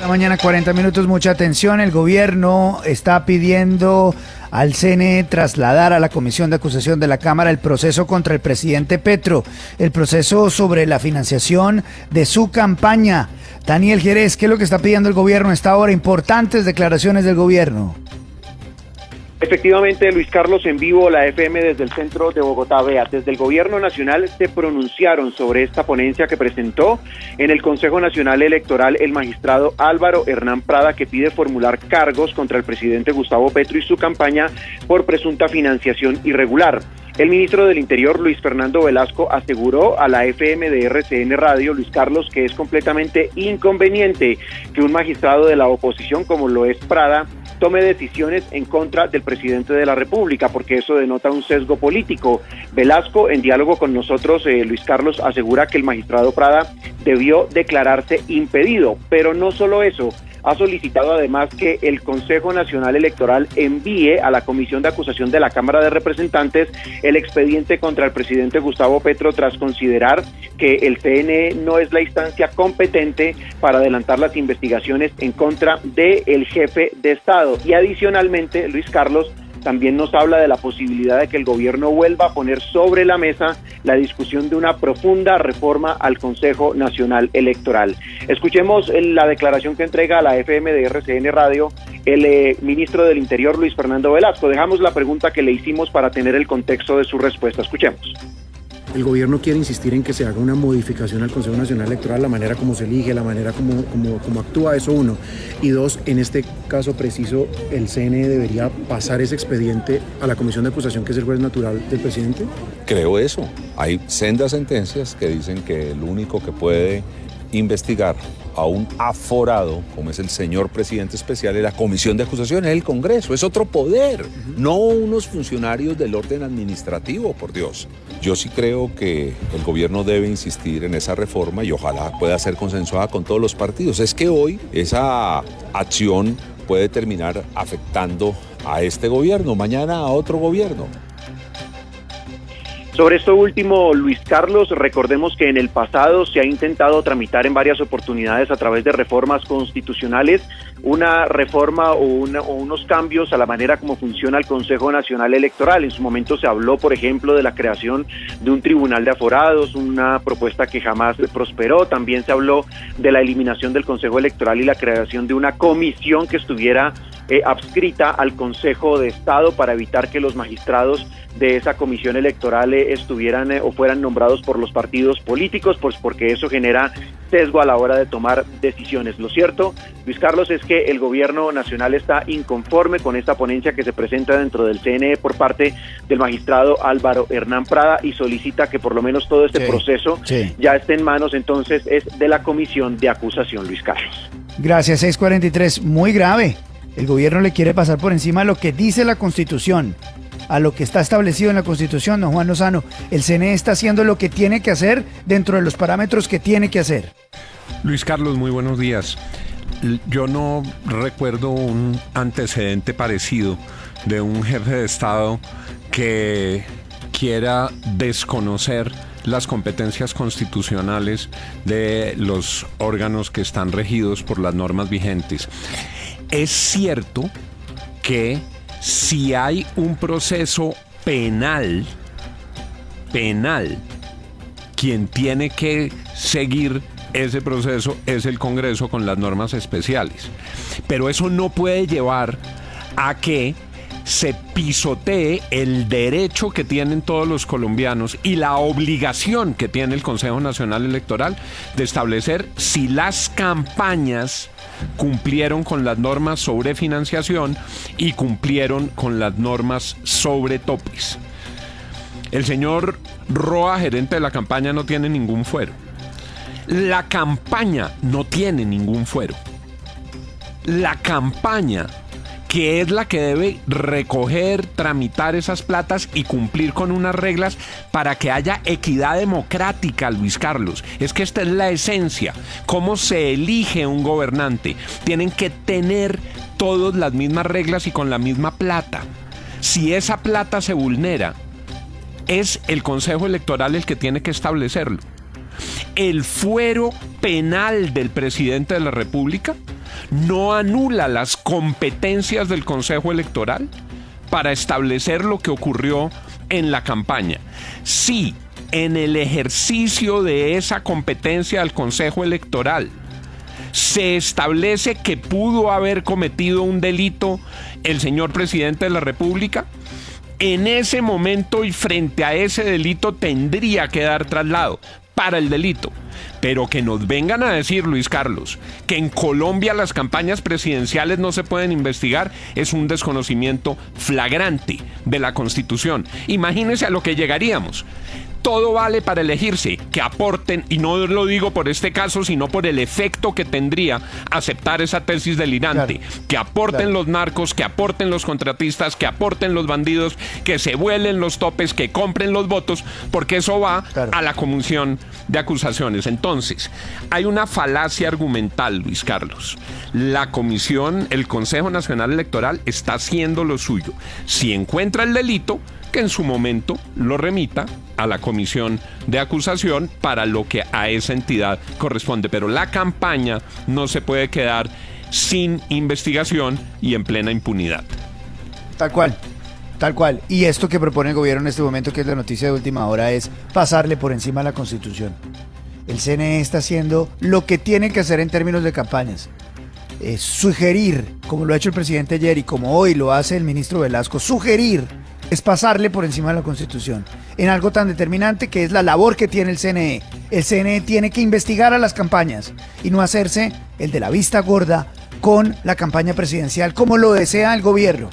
La mañana 40 minutos, mucha atención. El gobierno está pidiendo al CNE trasladar a la Comisión de Acusación de la Cámara el proceso contra el presidente Petro, el proceso sobre la financiación de su campaña. Daniel Jerez, ¿qué es lo que está pidiendo el gobierno a esta hora? Importantes declaraciones del gobierno. Efectivamente, Luis Carlos, en vivo, la FM desde el centro de Bogotá. Vea, desde el Gobierno Nacional se pronunciaron sobre esta ponencia que presentó en el Consejo Nacional Electoral el magistrado Álvaro Hernán Prada, que pide formular cargos contra el presidente Gustavo Petro y su campaña por presunta financiación irregular. El ministro del Interior, Luis Fernando Velasco, aseguró a la FM de RCN Radio, Luis Carlos, que es completamente inconveniente que un magistrado de la oposición, como lo es Prada, tome decisiones en contra del presidente de la República, porque eso denota un sesgo político. Velasco, en diálogo con nosotros, Luis Carlos, asegura que el magistrado Prada debió declararse impedido, pero no solo eso. Ha solicitado además que el Consejo Nacional Electoral envíe a la Comisión de Acusación de la Cámara de Representantes el expediente contra el presidente Gustavo Petro, tras considerar que el CNE no es la instancia competente para adelantar las investigaciones en contra del jefe de Estado. Y adicionalmente, Luis Carlos también nos habla de la posibilidad de que el gobierno vuelva a poner sobre la mesa la discusión de una profunda reforma al Consejo Nacional Electoral. Escuchemos la declaración que entrega a la FM de RCN Radio el ministro del Interior, Luis Fernando Velasco. Dejamos la pregunta que le hicimos para tener el contexto de su respuesta. Escuchemos. El gobierno quiere insistir en que se haga una modificación al Consejo Nacional Electoral, la manera como se elige, la manera como actúa, eso uno. Y dos, en este caso preciso, ¿el CNE debería pasar ese expediente a la Comisión de Acusación, que es el juez natural del presidente? Creo eso. Hay sendas sentencias que dicen que el único que puede investigar a un aforado, como es el señor presidente especial, de la Comisión de Acusación, es el Congreso, es otro poder, no unos funcionarios del orden administrativo, por Dios. Yo sí creo que el gobierno debe insistir en esa reforma y ojalá pueda ser consensuada con todos los partidos. Es que hoy esa acción puede terminar afectando a este gobierno, mañana a otro gobierno. Sobre esto último, Luis Carlos, recordemos que en el pasado se ha intentado tramitar en varias oportunidades a través de reformas constitucionales una reforma o unos cambios a la manera como funciona el Consejo Nacional Electoral. En su momento se habló, por ejemplo, de la creación de un tribunal de aforados, una propuesta que jamás prosperó. También se habló de la eliminación del Consejo Electoral y la creación de una comisión que estuviera adscrita al Consejo de Estado para evitar que los magistrados de esa comisión electoral estuvieran o fueran nombrados por los partidos políticos, pues porque eso genera sesgo a la hora de tomar decisiones. Lo cierto, Luis Carlos, es que el gobierno nacional está inconforme con esta ponencia que se presenta dentro del CNE por parte del magistrado Álvaro Hernán Prada y solicita que por lo menos todo este proceso ya esté en manos entonces es de la Comisión de Acusación, Luis Carlos. Gracias, 643, muy grave. El gobierno le quiere pasar por encima a lo que dice la Constitución, a lo que está establecido en la Constitución, don Juan Lozano. El CNE está haciendo lo que tiene que hacer dentro de los parámetros que tiene que hacer. Luis Carlos, muy buenos días. Yo no recuerdo un antecedente parecido de un jefe de Estado que quiera desconocer las competencias constitucionales de los órganos que están regidos por las normas vigentes. Es cierto que si hay un proceso penal, quien tiene que seguir ese proceso es el Congreso con las normas especiales. Pero eso no puede llevar a que se pisotee el derecho que tienen todos los colombianos y la obligación que tiene el Consejo Nacional Electoral de establecer si las campañas cumplieron con las normas sobre financiación y cumplieron con las normas sobre topes. El señor Roa, gerente de la campaña, no tiene ningún fuero. La campaña no tiene ningún fuero. La campaña, que es la que debe recoger, tramitar esas platas y cumplir con unas reglas para que haya equidad democrática, Luis Carlos. Es que esta es la esencia. ¿Cómo se elige un gobernante? Tienen que tener todas las mismas reglas y con la misma plata. Si esa plata se vulnera, es el Consejo Electoral el que tiene que establecerlo. el fuero penal del presidente de la República no anula las competencias del Consejo Electoral para establecer lo que ocurrió en la campaña. Sí, en el ejercicio de esa competencia del Consejo Electoral se establece que pudo haber cometido un delito el señor presidente de la República, en ese momento y frente a ese delito tendría que dar traslado para el delito. Pero que nos vengan a decir, Luis Carlos, que en Colombia las campañas presidenciales no se pueden investigar es un desconocimiento flagrante de la Constitución. Imagínense a lo que llegaríamos. Todo vale para elegirse, que aporten, y no lo digo por este caso, sino por el efecto que tendría aceptar esa tesis delirante, que aporten los narcos, que aporten los contratistas, que aporten los bandidos, que se vuelen los topes, que compren los votos, porque eso va a la comisión de acusaciones. Entonces, hay una falacia argumental, Luis Carlos. La comisión, el Consejo Nacional Electoral está haciendo lo suyo. Si encuentra el delito, que en su momento lo remita a la comisión de acusación para lo que a esa entidad corresponde. Pero la campaña no se puede quedar sin investigación y en plena impunidad. Tal cual, tal cual. Y esto que propone el gobierno en este momento, que es la noticia de última hora, es pasarle por encima a la Constitución. El CNE está haciendo lo que tiene que hacer en términos de campañas. Sugerir, como lo ha hecho el presidente ayer y como hoy lo hace el ministro Velasco, sugerir es pasarle por encima de la Constitución en algo tan determinante que es la labor que tiene el CNE. El CNE tiene que investigar a las campañas y no hacerse el de la vista gorda con la campaña presidencial como lo desea el gobierno.